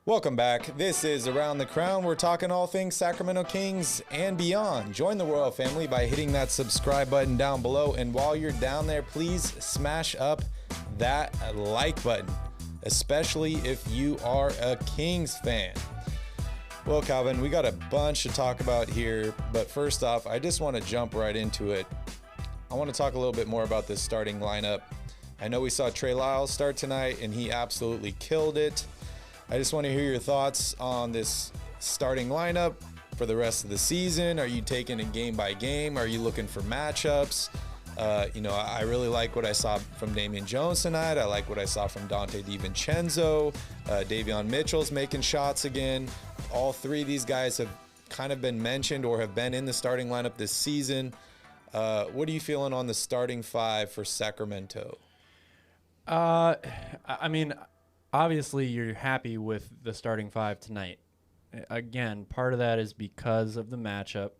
Welcome back. This is Around the Crown. We're talking all things Sacramento Kings and beyond. Join the royal family by hitting that subscribe button down below. And while you're down there, please smash up that like button, especially if you are a Kings fan. Well, Calvin, we got a bunch to talk about here, but first off, I just want to jump right into it. I want to talk a little bit more about this starting lineup. I know we saw Trey Lyles start tonight, and he absolutely killed it. I just want to hear your thoughts on this starting lineup for the rest of the season. Are you taking it game by game? Are you looking for matchups? I really like what I saw from Damian Jones tonight. I like what I saw from Dante DiVincenzo. Davion Mitchell's making shots again. All three of these guys have kind of been mentioned or have been in the starting lineup this season. What are you feeling on the starting five for Sacramento? Obviously you're happy with the starting five tonight. Again, part of that is because of the matchup.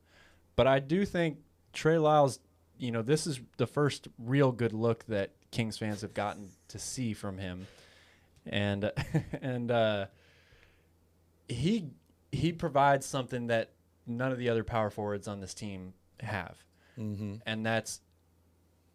But I do think Trey Lyles, this is the first real good look that Kings fans have gotten to see from him. And he provides something that none of the other power forwards on this team have. Mm-hmm. And that's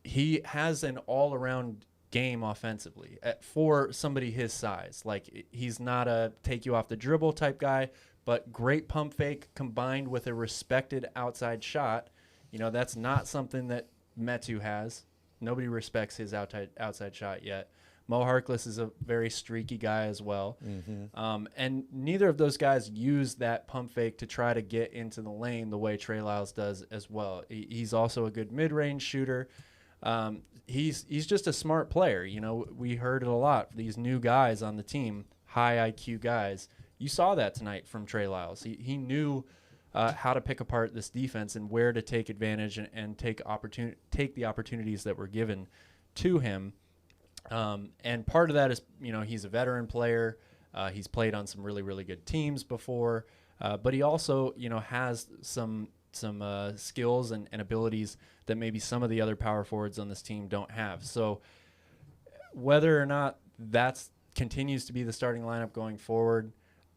he has an all-around game offensively for somebody his size. Like, he's not a take you off the dribble type guy, but great pump fake combined with a respected outside shot. That's not something that Metu has. Nobody respects his outside shot yet. Mo Harkless is a very streaky guy as well. Mm-hmm. And neither of those guys use that pump fake to try to get into the lane the way Trey Lyles does as well. He's also a good mid-range shooter. He's just a smart player. We heard it a lot. These new guys on the team, high IQ guys. You saw that tonight from Trey Lyles. He knew how to pick apart this defense and where to take advantage and take the opportunities that were given to him. And part of that is, he's a veteran player. He's played on some really, really good teams before. But he also, has some skills and abilities that maybe some of the other power forwards on this team don't have. So whether or not that continues to be the starting lineup going forward,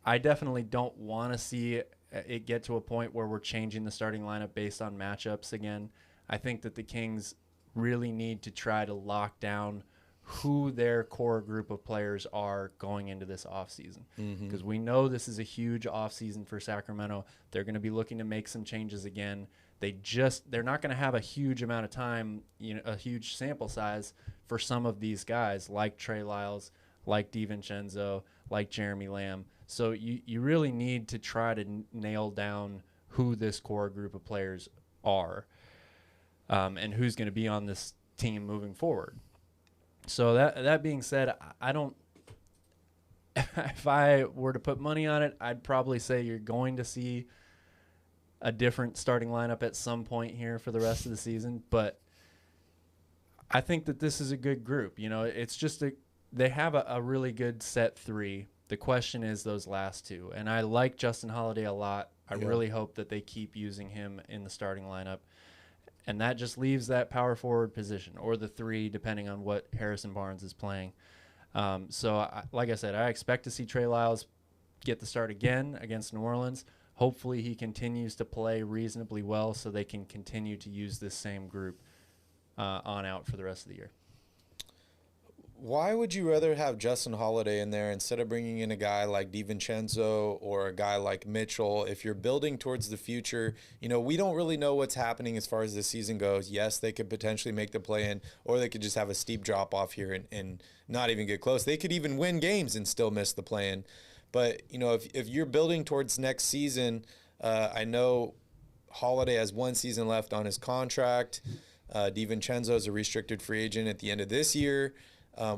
I definitely don't want to see it get to a point where we're changing the starting lineup based on matchups again. I think that the Kings really need to try to lock down who their core group of players are going into this offseason. Because we know this is a huge offseason for Sacramento. They're going to be looking to make some changes again. They're not going to have a huge amount of time, a huge sample size for some of these guys like Trey Lyles, like DiVincenzo, like Jeremy Lamb. So you really need to try to nail down who this core group of players are, and who's going to be on this team moving forward. So that being said, I don't. If I were to put money on it, I'd probably say you're going to see a different starting lineup at some point here for the rest of the season. But I think that this is a good group. It's just they have a really good set three. The question is those last two, and I like Justin Holiday a lot. I really hope that they keep using him in the starting lineup. And that just leaves that power forward position, or the three, depending on what Harrison Barnes is playing. Like I said, I expect to see Trey Lyles get the start again against New Orleans. Hopefully he continues to play reasonably well so they can continue to use this same group on out for the rest of the year. Why would you rather have Justin Holiday in there instead of bringing in a guy like DiVincenzo or a guy like Mitchell? If you're building towards the future, we don't really know what's happening as far as the season goes. Yes, they could potentially make the play-in, or they could just have a steep drop-off here and not even get close. They could even win games and still miss the play-in. But, if you're building towards next season, I know Holiday has one season left on his contract. DiVincenzo is a restricted free agent at the end of this year.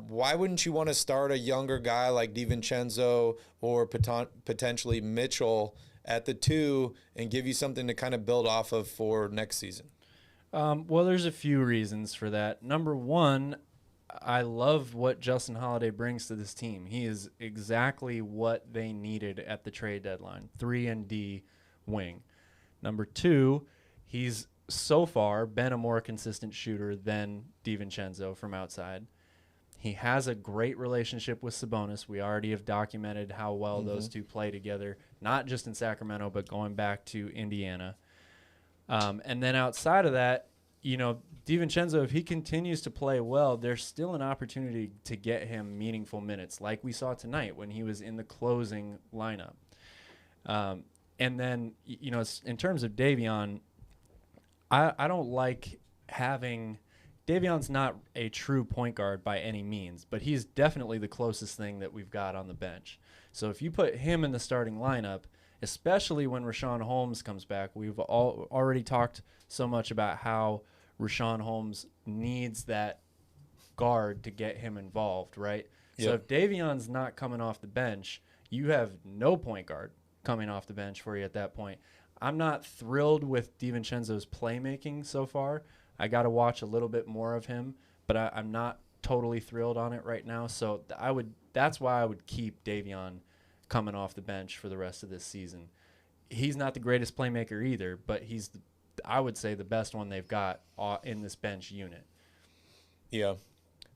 Why wouldn't you want to start a younger guy like DiVincenzo or potentially Mitchell at the 2 and give you something to kind of build off of for next season? Well, there's a few reasons for that. Number one, I love what Justin Holiday brings to this team. He is exactly what they needed at the trade deadline, 3-and-D wing. Number two, he's so far been a more consistent shooter than DiVincenzo from outside. He has a great relationship with Sabonis. We already have documented how well those two play together, not just in Sacramento, but going back to Indiana. And then outside of that, you know, DiVincenzo, if he continues to play well, there's still an opportunity to get him meaningful minutes, like we saw tonight when he was in the closing lineup. And then, you know, in terms of Davion, I don't like having – Davion's not a true point guard by any means, but he's definitely the closest thing that we've got on the bench. So if you put him in the starting lineup, especially when Richaun Holmes comes back, we've already talked so much about how Richaun Holmes needs that guard to get him involved, right? Yep. So if Davion's not coming off the bench, you have no point guard coming off the bench for you at that point. I'm not thrilled with DiVincenzo's playmaking so far. I got to watch a little bit more of him, but I'm not totally thrilled on it right now. So that's why I would keep Davion coming off the bench for the rest of this season. He's not the greatest playmaker either, but he's, I would say, the best one they've got in this bench unit. Yeah.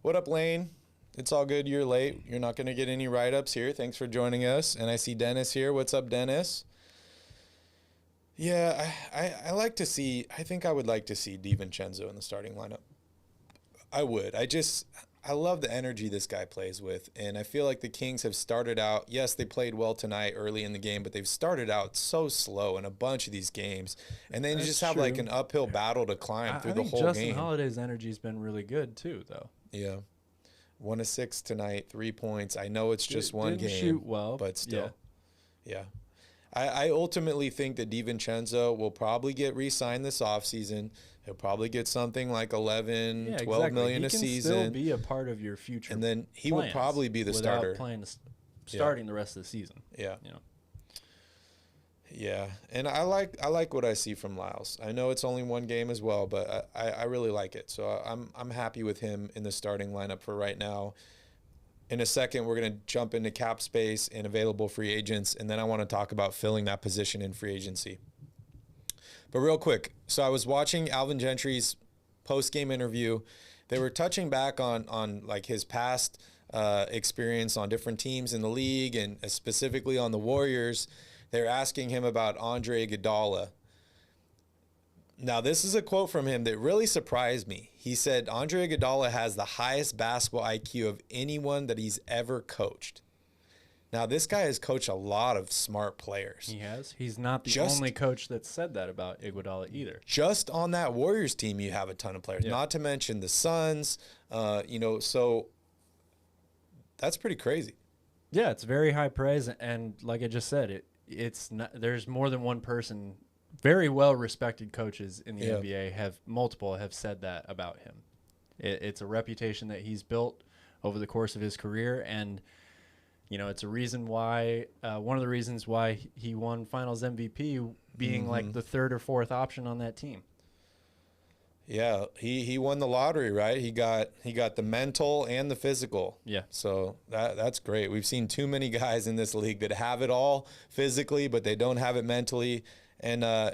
What up, Lane? It's all good. You're late. You're not going to get any write-ups here. Thanks for joining us. And I see Dennis here. What's up, Dennis? Yeah, I like to see – I think I would like to see DiVincenzo in the starting lineup. I would. I love the energy this guy plays with, and I feel like the Kings have started out – yes, they played well tonight early in the game, but they've started out so slow in a bunch of these games, and then you just have like an uphill battle to climb through the whole game. Justin Holiday's energy's been really good too, though. Yeah. 1 of 6 tonight, 3 points. I know it's just one game. Shoot well, but still. Yeah. I ultimately think that DiVincenzo will probably get re-signed this offseason. He'll probably get something like 11, 12 million a season. He can still be a part of your future. And then he will probably be the starter. Starting the rest of the season. Yeah. You know. Yeah. And I like what I see from Lyles. I know it's only one game as well, but I really like it. So I'm happy with him in the starting lineup for right now. In a second, we're going to jump into cap space and available free agents, and then I want to talk about filling that position in free agency. But real quick, so I was watching Alvin Gentry's post-game interview. They were touching back on like his past experience on different teams in the league and specifically on the Warriors. They were asking him about Andre Iguodala. Now, this is a quote from him that really surprised me. He said, Andre Iguodala has the highest basketball IQ of anyone that he's ever coached. Now, this guy has coached a lot of smart players. He has. He's not the only coach that said that about Iguodala either. Just on that Warriors team, you have a ton of players, not to mention the Suns. So that's pretty crazy. Yeah, it's very high praise. And like I just said, it's not, there's more than one person. Very well-respected coaches in the NBA have said that about him. It's a reputation that he's built over the course of his career, and you know it's a reason why one of the reasons why he won Finals MVP, being like the third or fourth option on that team. Yeah, he won the lottery, right? He got the mental and the physical. Yeah. So that's great. We've seen too many guys in this league that have it all physically, but they don't have it mentally. And, a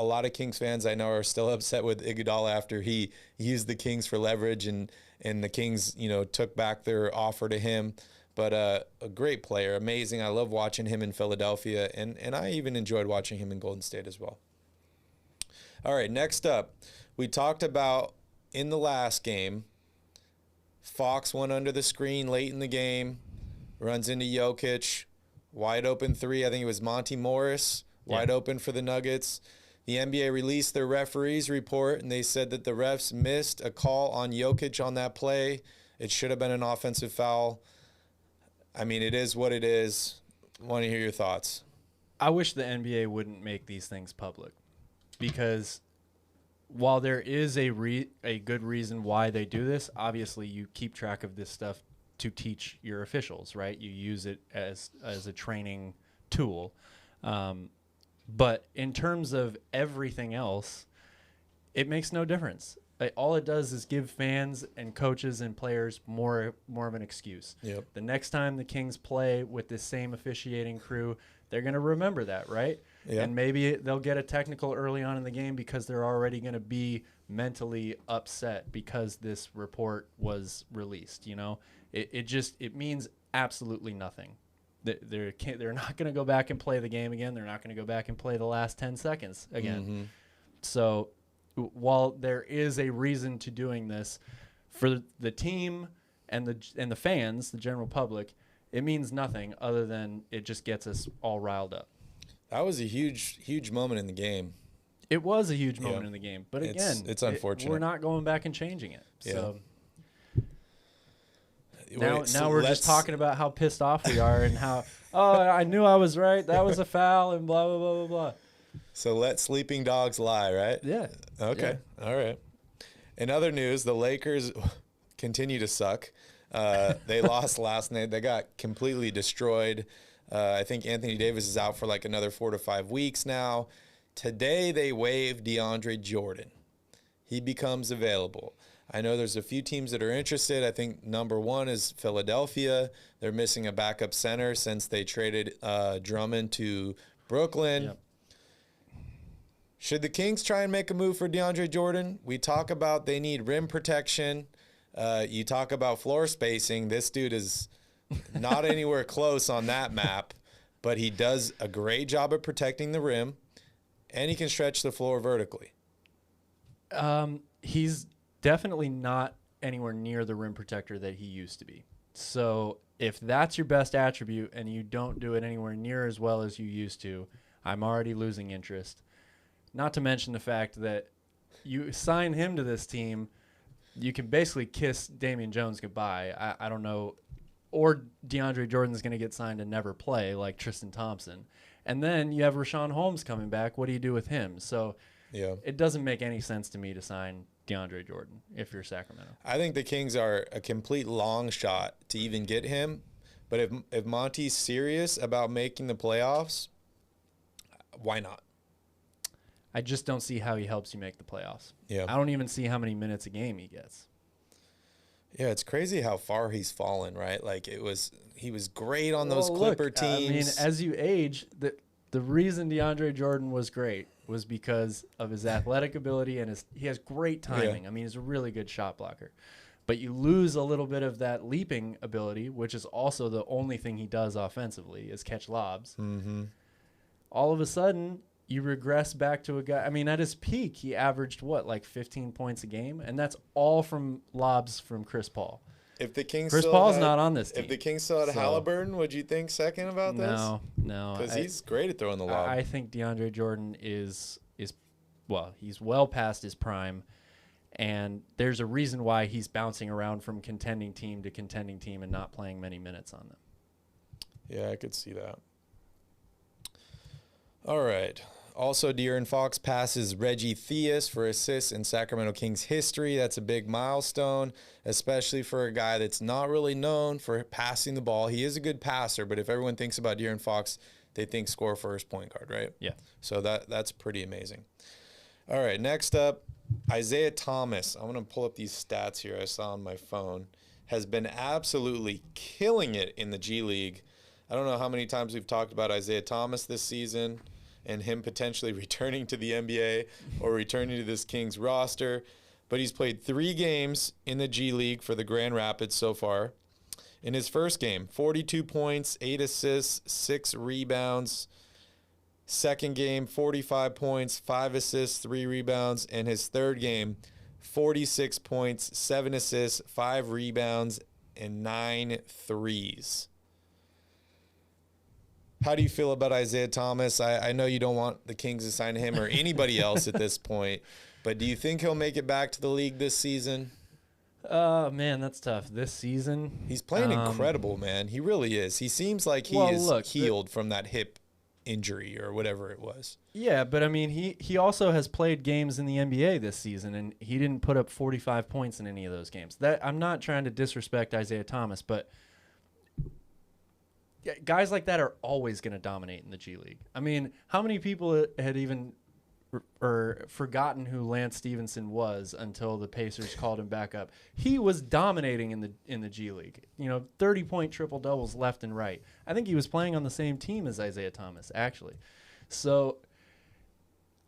lot of Kings fans I know are still upset with Iguodala after he used the Kings for leverage and the Kings, took back their offer to him. But a great player, amazing. I love watching him in Philadelphia, and I even enjoyed watching him in Golden State as well. All right, next up, we talked about in the last game, Fox went under the screen late in the game, runs into Jokic, wide open three. I think it was Monty Morris. Wide open for the Nuggets. The NBA released their referees report, and they said that the refs missed a call on Jokic on that play. It should have been an offensive foul. I mean, it is what it is. Want to hear your thoughts. I wish the NBA wouldn't make these things public, because while there is a good reason why they do this, obviously you keep track of this stuff to teach your officials, right? You use it as a training tool. But in terms of everything else, it makes no difference. All it does is give fans and coaches and players more of an excuse. Yep. The next time the Kings play with this same officiating crew, they're going to remember that, right? Yep. And maybe they'll get a technical early on in the game because they're already going to be mentally upset because this report was released. You know, it means absolutely nothing. They're not going to go back and play the game again. They're not going to go back and play the last 10 seconds again. Mm-hmm. So while there is a reason to doing this for the team and the fans, the general public, it means nothing other than it just gets us all riled up. That was a huge moment in the game. It was a huge moment in the game. But again, it's unfortunate. We're not going back and changing it. Yeah. So now we're just talking about how pissed off we are and how, I knew I was right. That was a foul and blah, blah, blah, blah, blah. So let sleeping dogs lie, right? Yeah. Okay. Yeah. All right. In other news, the Lakers continue to suck. They lost last night. They got completely destroyed. I think Anthony Davis is out for like another 4 to 5 weeks now. Today they waived Deandre Jordan. He becomes available. I know there's a few teams that are interested. I think number one is Philadelphia. They're missing a backup center since they traded Drummond to Brooklyn. Yep. Should the Kings try and make a move for DeAndre Jordan? We talk about they need rim protection. You talk about floor spacing. This dude is not anywhere close on that map, but he does a great job at protecting the rim, and he can stretch the floor vertically. He's definitely not anywhere near the rim protector that he used to be. So if that's your best attribute and you don't do it anywhere near as well as you used to, I'm already losing interest. Not to mention the fact that you sign him to this team, you can basically kiss Damian Jones goodbye. I don't know. Or DeAndre Jordan's going to get signed and never play like Tristan Thompson. And then you have Rashawn Holmes coming back. What do you do with him? So it doesn't make any sense to me to sign DeAndre Jordan if you're Sacramento. I think the Kings are a complete long shot to even get him. But if Monty's serious about making the playoffs, why not? I just don't see how he helps you make the playoffs. Yeah. I don't even see how many minutes a game he gets. Yeah, it's crazy how far he's fallen, right? Like he was great on those Clipper teams. I mean, as you age, the reason DeAndre Jordan was great was because of his athletic ability and he has great timing. I mean, he's a really good shot blocker. But you lose a little bit of that leaping ability, which is also the only thing he does offensively is catch lobs. Mm-hmm. All of a sudden, you regress back to a guy. I mean, at his peak, he averaged like 15 points a game, and that's all from lobs from Chris Paul. If the Kings Chris Paul's not on this team. If the Kings still had Haliburton, would you think second about this? No. Because he's great at throwing the lob. I think DeAndre Jordan is he's well past his prime, and there's a reason why he's bouncing around from contending team to contending team and not playing many minutes on them. Yeah, I could see that. All right. Also, De'Aaron Fox passes Reggie Theus for assists in Sacramento Kings history. That's a big milestone, especially for a guy that's not really known for passing the ball. He is a good passer, but if everyone thinks about De'Aaron Fox, they think score first point guard, right? Yeah. So that's pretty amazing. All right, next up, Isaiah Thomas. I'm going to pull up these stats here I saw on my phone. Has been absolutely killing it in the G League. I don't know how many times we've talked about Isaiah Thomas this season and him potentially returning to the NBA or returning to this Kings roster. But he's played 3 games in the G League for the Grand Rapids so far. In his first game, 42 points, 8 assists, 6 rebounds. Second game, 45 points, 5 assists, 3 rebounds. And his third game, 46 points, 7 assists, 5 rebounds, and 9 threes. How do you feel about Isaiah Thomas? I know you don't want the Kings to sign him or anybody else at this point, but do you think he'll make it back to the league this season? Man, that's tough. This season? He's playing incredible, man. He really is. He seems like he is healed from that hip injury or whatever it was. Yeah, but I mean, he also has played games in the NBA this season, and he didn't put up 45 points in any of those games. I'm not trying to disrespect Isaiah Thomas, but guys like that are always going to dominate in the G League. I mean, how many people had even forgotten who Lance Stevenson was until the Pacers called him back up? He was dominating in the G League. 30-point triple doubles left and right. I think he was playing on the same team as Isaiah Thomas, actually. So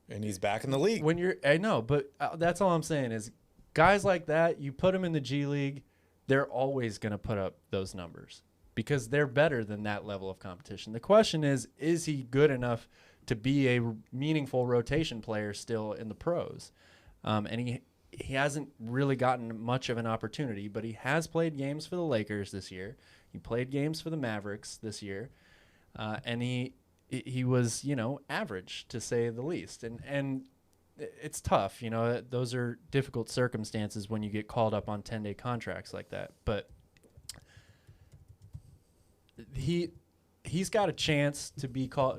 And he's back in the league. I know, but that's all I'm saying is guys like that, you put them in the G League, they're always going to put up those numbers because they're better than that level of competition. The question is he good enough to be a meaningful rotation player still in the pros? And he hasn't really gotten much of an opportunity, but he has played games for the Lakers this year. He played games for the Mavericks this year. And he was, average to say the least. And it's tough, those are difficult circumstances when you get called up on 10-day contracts like that. But he's got a chance to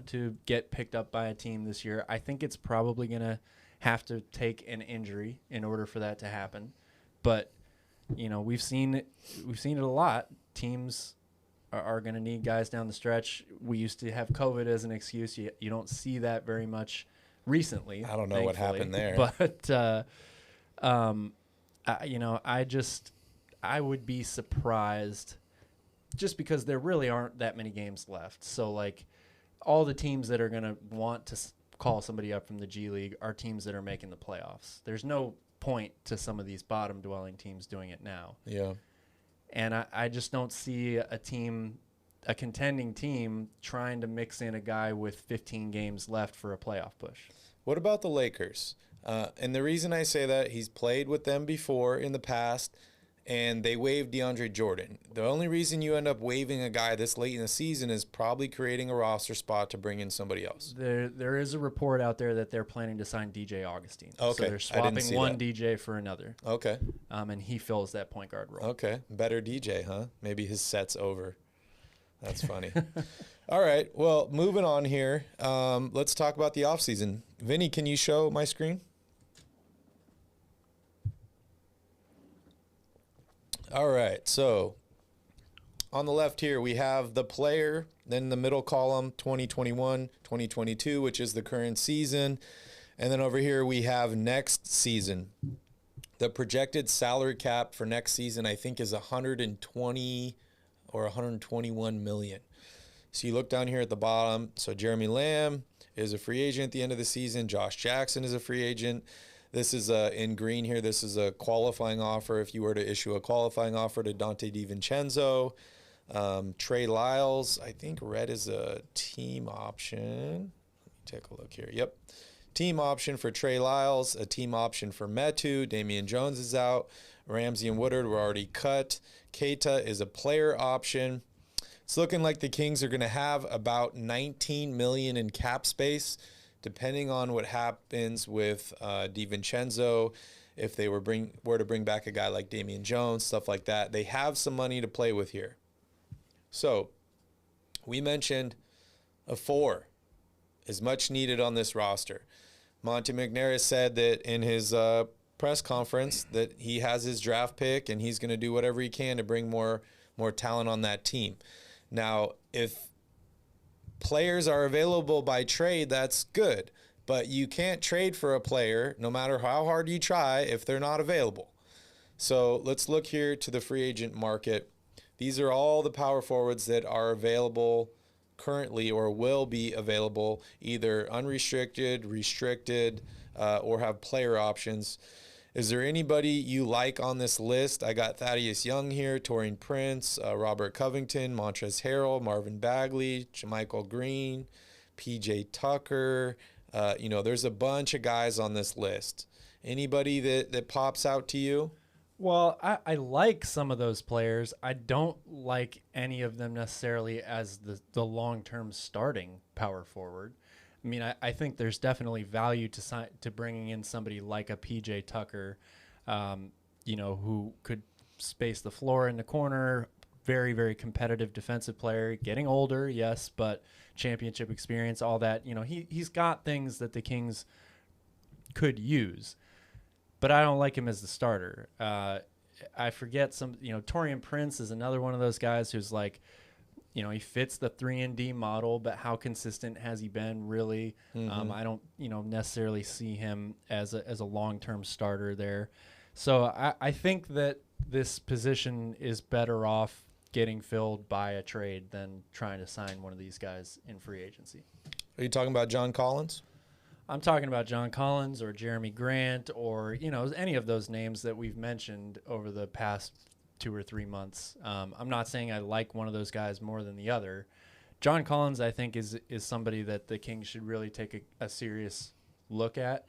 to get picked up by a team this year. I think it's probably going to have to take an injury in order for that to happen. But, we've seen it a lot. Teams are going to need guys down the stretch. We used to have COVID as an excuse. You don't see that very much recently. I don't know what happened there. But, I would be surprised just because there really aren't that many games left. So, like, all the teams that are going to want to call somebody up from the G League are teams that are making the playoffs. There's no point to some of these bottom-dwelling teams doing it now. Yeah. And I just don't see a contending team trying to mix in a guy with 15 games left for a playoff push. What about the Lakers? And the reason I say that, he's played with them before in the past, and they waived Deandre Jordan. The only reason you end up waiving a guy this late in the season is probably creating a roster spot to bring in somebody else. There is a report out there that they're planning to sign DJ Augustine. Okay. So they're swapping one DJ for another. Okay. And he fills that point guard role. Okay. Better DJ, huh? Maybe his set's over. That's funny. All right. Well, moving on here. Let's talk about the offseason. Vinny, can you show my screen? All right, so on the left here, we have the player, then the middle column, 2021, 2022, which is the current season. And then over here, we have next season. The projected salary cap for next season, I think, is 120 or 121 million. So you look down here at the bottom. So Jeremy Lamb is a free agent at the end of the season. Josh Jackson is a free agent. This is in green here. This is a qualifying offer. If you were to issue a qualifying offer to Dante DiVincenzo, Trey Lyles, I think red is a team option. Let me take a look here. Yep. Team option for Trey Lyles, a team option for Metu. Damian Jones is out. Ramsey and Woodard were already cut. Keita is a player option. It's looking like the Kings are going to have about $19 million in cap space, depending on what happens with DiVincenzo, if they were to bring back a guy like Damian Jones, stuff like that. They have some money to play with here. So we mentioned a 4 is much needed on this roster. Monte McNair said that in his press conference that he has his draft pick and he's going to do whatever he can to bring more talent on that team. Now, if players are available by trade, that's good. But you can't trade for a player, no matter how hard you try, if they're not available. So let's look here to the free agent market. These are all the power forwards that are available currently or will be available, either unrestricted, restricted, or have player options. Is there anybody you like on this list? I got Thaddeus Young here, Taurean Prince, Robert Covington, Montrezl Harrell, Marvin Bagley, JaMychal Green, PJ Tucker. There's a bunch of guys on this list. Anybody that pops out to you? Well, I like some of those players. I don't like any of them necessarily as the long-term starting power forward. I mean, I think there's definitely value to bringing in somebody like a PJ Tucker, who could space the floor in the corner, very, very competitive defensive player, getting older, yes, but championship experience, all that. He's got things that the Kings could use, but I don't like him as the starter. I forget Taurean Prince is another one of those guys who's like, he fits the 3-and-D model, but how consistent has he been really? Mm-hmm. I don't, necessarily see him as a long-term starter there. So I think that this position is better off getting filled by a trade than trying to sign one of these guys in free agency. Are you talking about John Collins? I'm talking about John Collins or Jeremy Grant or, any of those names that we've mentioned over the past 2 or 3 months. I'm not saying I like one of those guys more than the other. John Collins, I think, is somebody that the Kings should really take a serious look at.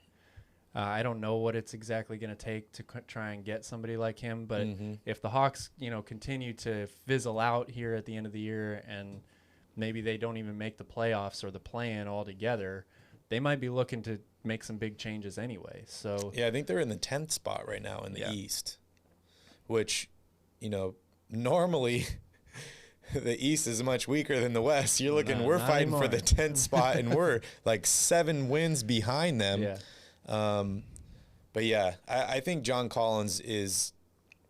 I don't know what it's exactly going to take to try and get somebody like him, but if the Hawks, continue to fizzle out here at the end of the year and maybe they don't even make the playoffs or the play-in altogether, they might be looking to make some big changes anyway. So yeah, I think they're in the 10th spot right now in the East, which, normally the East is much weaker than the West. You're looking, we're fighting for the 10th spot, and we're like 7 wins behind them. Yeah. But yeah, I think John Collins is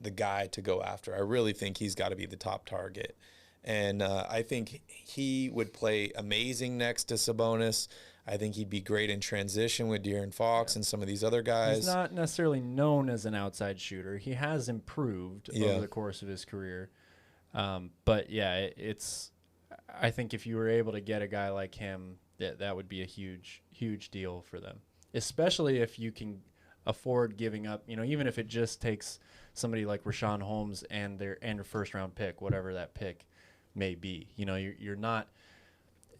the guy to go after. I really think he's got to be the top target. And I think he would play amazing next to Sabonis. I think he'd be great in transition with De'Aaron Fox and some of these other guys. He's not necessarily known as an outside shooter. He has improved over the course of his career. But yeah, I think if you were able to get a guy like him, that would be a huge, huge deal for them, especially if you can afford giving up, even if it just takes somebody like Rashawn Holmes and their first round pick, whatever that pick may be. You're not.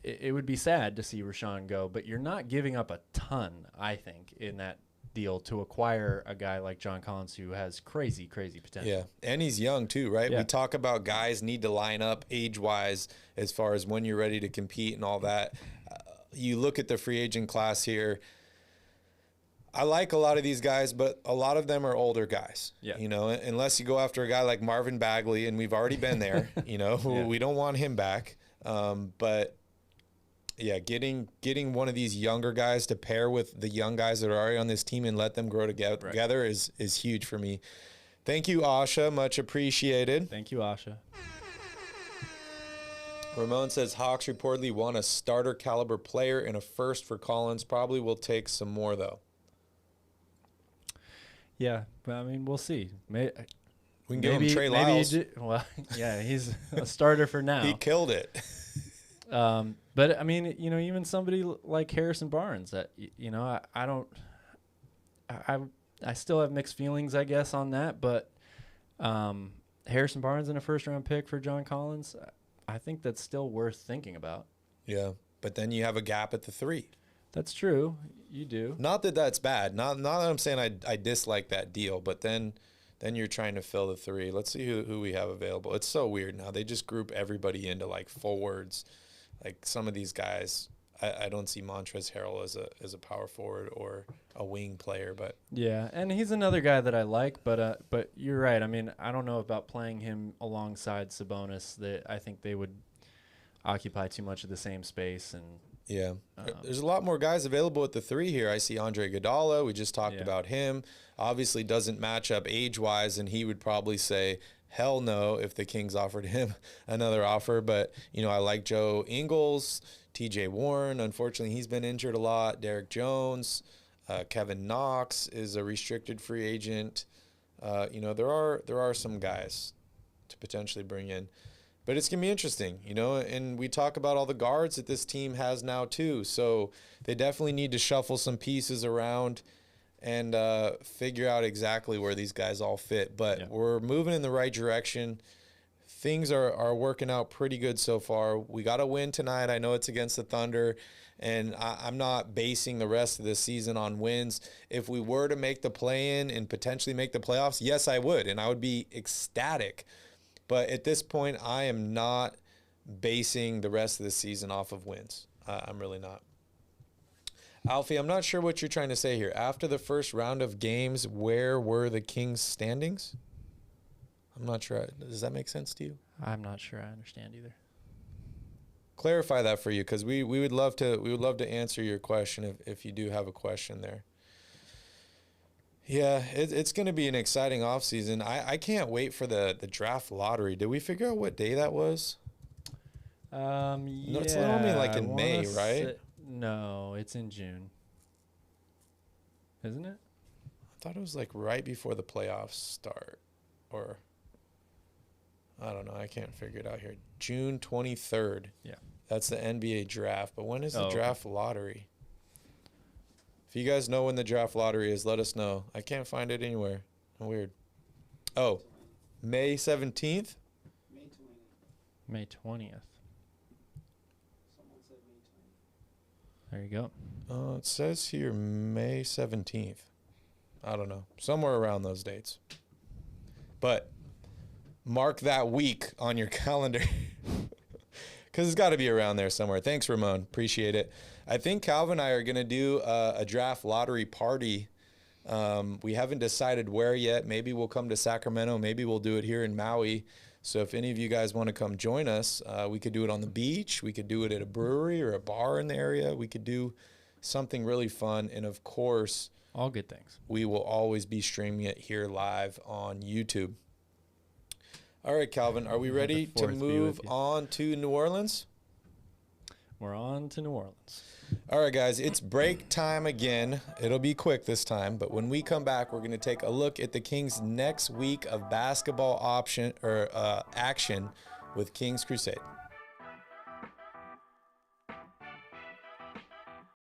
It would be sad to see Rashawn go, but you're not giving up a ton, I think, in that deal to acquire a guy like John Collins who has crazy, crazy potential. Yeah, and he's young too, right? Yeah. We talk about guys need to line up age-wise as far as when you're ready to compete and all that. You look at the free agent class here. I like a lot of these guys, but a lot of them are older guys. Yeah. Unless you go after a guy like Marvin Bagley, and we've already been there. We don't want him back. But yeah, getting one of these younger guys to pair with the young guys that are already on this team and let them grow together is huge for me. Thank you, Asha. Much appreciated. Thank you, Asha. Ramon says Hawks reportedly want a starter caliber player and a first for Collins. Probably will take some more though. Yeah, but I mean, we'll see. We can give him Trey Lyles. He's a starter for now. He killed it. But I mean, even somebody like Harrison Barnes, that I still have mixed feelings, I guess, on that. But Harrison Barnes in a first-round pick for John Collins, I think that's still worth thinking about. Yeah, but then you have a gap at the 3. That's true. You do. Not that that's bad. Not that I'm saying I dislike that deal, but then you're trying to fill the 3. Let's see who we have available. It's so weird now. They just group everybody into like forwards. Like some of these guys, I don't see Montrezl Harrell as a power forward or a wing player, but yeah, and he's another guy that I like, but you're right. I mean, I don't know about playing him alongside Sabonis. That I think they would occupy too much of the same space, and yeah, there's a lot more guys available at the 3 here. I see Andre Iguodala. We just talked about him. Obviously, doesn't match up age-wise, and he would probably say hell no if the Kings offered him another offer. But, I like Joe Ingles, TJ Warren. Unfortunately, he's been injured a lot. Derek Jones, Kevin Knox is a restricted free agent. There are some guys to potentially bring in. But it's going to be interesting, and we talk about all the guards that this team has now too. So they definitely need to shuffle some pieces around and figure out exactly where these guys all fit. But we're moving in the right direction. Things are working out pretty good so far. We got a win tonight. I know it's against the Thunder, and I'm not basing the rest of the season on wins. If we were to make the play-in and potentially make the playoffs, yes, I would, and I would be ecstatic. But at this point, I am not basing the rest of the season off of wins. I'm really not. Alfie, I'm not sure what you're trying to say here. After the first round of games, where were the Kings' standings? I'm not sure. Does that make sense to you? I'm not sure I understand either. Clarify that for you, because we would love to answer your question if you do have a question there. Yeah, it's going to be an exciting offseason. I can't wait for the draft lottery. Did we figure out what day that was? No, it's normally like in May, right? No, it's in June. Isn't it? I thought it was like right before the playoffs start. Or, I don't know. I can't figure it out here. June 23rd. Yeah. That's the NBA draft. But when is the draft lottery? If you guys know when the draft lottery is, let us know. I can't find it anywhere. Weird. Oh, May 17th? May 20th. Someone said May 20th. There you go. It says here May 17th. I don't know. Somewhere around those dates. But mark that week on your calendar. Because it's got to be around there somewhere. Thanks, Ramon. Appreciate it. I think Calvin and I are going to do a draft lottery party. We haven't decided where yet. Maybe we'll come to Sacramento. Maybe we'll do it here in Maui. So if any of you guys want to come join us, we could do it on the beach. We could do it at a brewery or a bar in the area. We could do something really fun. And, of course, all good things. We will always be streaming it here live on YouTube. All right, Calvin, are we ready to move on to New Orleans? We're on to New Orleans. All right, guys, it's break time again. It'll be quick this time, but when we come back, we're going to take a look at the Kings' next week of basketball action with Kings Crusade.